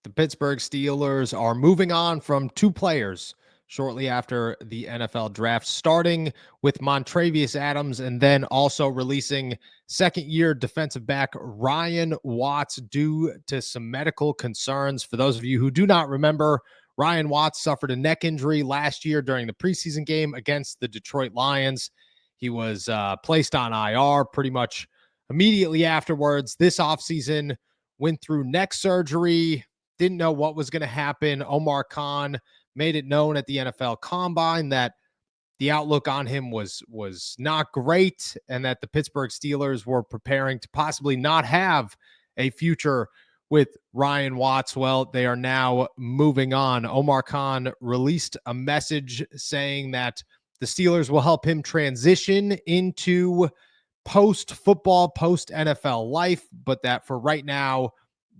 The Pittsburgh Steelers are moving on from two players shortly after the NFL draft, starting with Montravius Adams and then also releasing second-year defensive back Ryan Watts due to some medical concerns. For those of you who do not remember, Ryan Watts suffered a neck injury last year during the preseason game against the Detroit Lions. He was placed on IR pretty much immediately afterwards. This offseason went through neck surgery, didn't know what was going to happen. Omar Khan made it known at the NFL Combine that the outlook on him was not great, and that the Pittsburgh Steelers were preparing to possibly not have a future with Ryan Watts. Well, they are now moving on. Omar Khan released a message saying that the Steelers will help him transition into post-football, post-NFL life, but that for right now,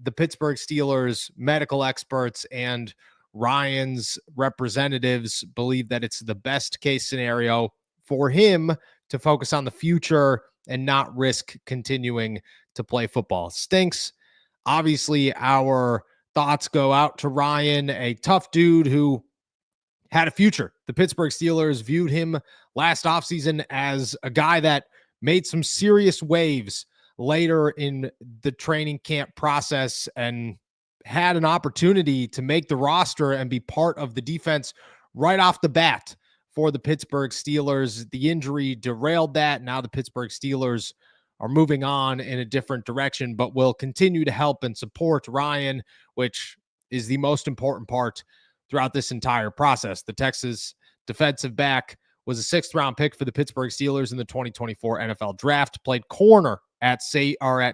the Pittsburgh Steelers medical experts and Ryan's representatives believe that it's the best case scenario for him to focus on the future and not risk continuing to play football. Stinks. Obviously, our thoughts go out to Ryan, a tough dude who had a future. The Pittsburgh Steelers viewed him last offseason as a guy that made some serious waves later in the training camp process and had an opportunity to make the roster and be part of the defense right off the bat for the Pittsburgh Steelers. The injury derailed that. Now the Pittsburgh Steelers are moving on in a different direction, but will continue to help and support Ryan, which is the most important part throughout this entire process. The Texas defensive back was a sixth-round pick for the Pittsburgh Steelers in the 2024 NFL Draft, played corner at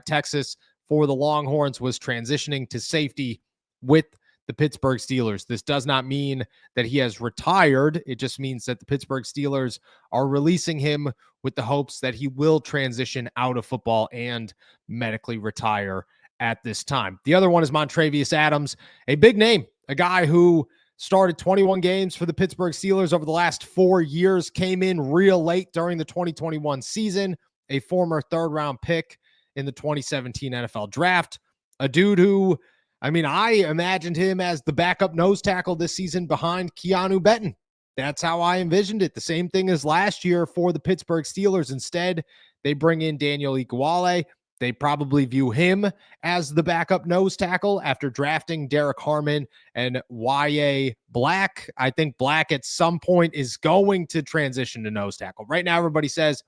Texas for the Longhorns, was transitioning to safety with the Pittsburgh Steelers. This does not mean that he has retired. It just means that the Pittsburgh Steelers are releasing him with the hopes that he will transition out of football and medically retire at this time. The other one is Montravius Adams, a big name, a guy who started 21 games for the Pittsburgh Steelers over the last 4 years, came in real late during the 2021 season, a former third-round pick in the 2017 NFL Draft, a dude who, I imagined him as the backup nose tackle this season behind Keanu Benton. That's how I envisioned it. The same thing as last year for the Pittsburgh Steelers. Instead, they bring in Daniel Iguodala. They probably view him as the backup nose tackle after drafting Derek Harmon and Y.A. Black. I think Black at some point is going to transition to nose tackle. Right now, everybody says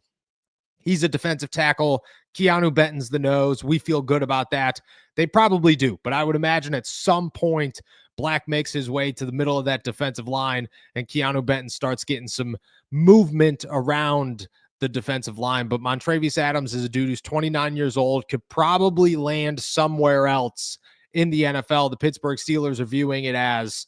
he's a defensive tackle. Keanu Benton's the nose. We feel good about that. They probably do, but I would imagine at some point Black makes his way to the middle of that defensive line and Keanu Benton starts getting some movement around the defensive line. But Montravius Adams is a dude who's 29 years old, could probably land somewhere else in the NFL. The Pittsburgh Steelers are viewing it as,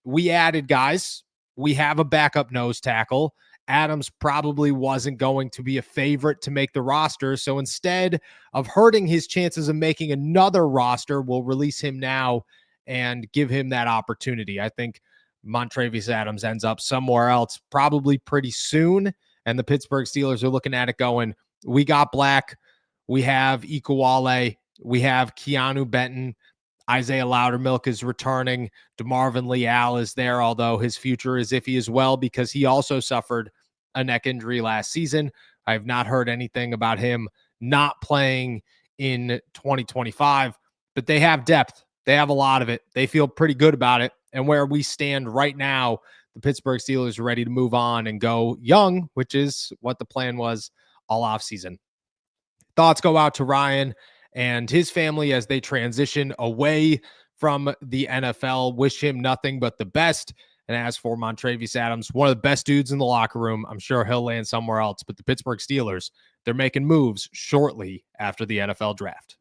we added guys. We have a backup nose tackle. Adams probably wasn't going to be a favorite to make the roster. So instead of hurting his chances of making another roster, we'll release him now and give him that opportunity. I think Montravius Adams ends up somewhere else probably pretty soon. And the Pittsburgh Steelers are looking at it going, we got Black, we have Iguodala, we have Keanu Benton, Isaiah Loudermilk is returning, DeMarvin Leal is there, although his future is iffy as well because he also suffered a neck injury last season. I have not heard anything about him not playing in 2025, but they have depth. They have a lot of it. They feel pretty good about it. And where we stand right now, the Pittsburgh Steelers are ready to move on and go young, which is what the plan was all offseason. Thoughts go out to Ryan and his family as they transition away from the NFL. Wish him nothing but the best. And as for Montravius Adams, one of the best dudes in the locker room, I'm sure he'll land somewhere else. But the Pittsburgh Steelers, they're making moves shortly after the NFL draft.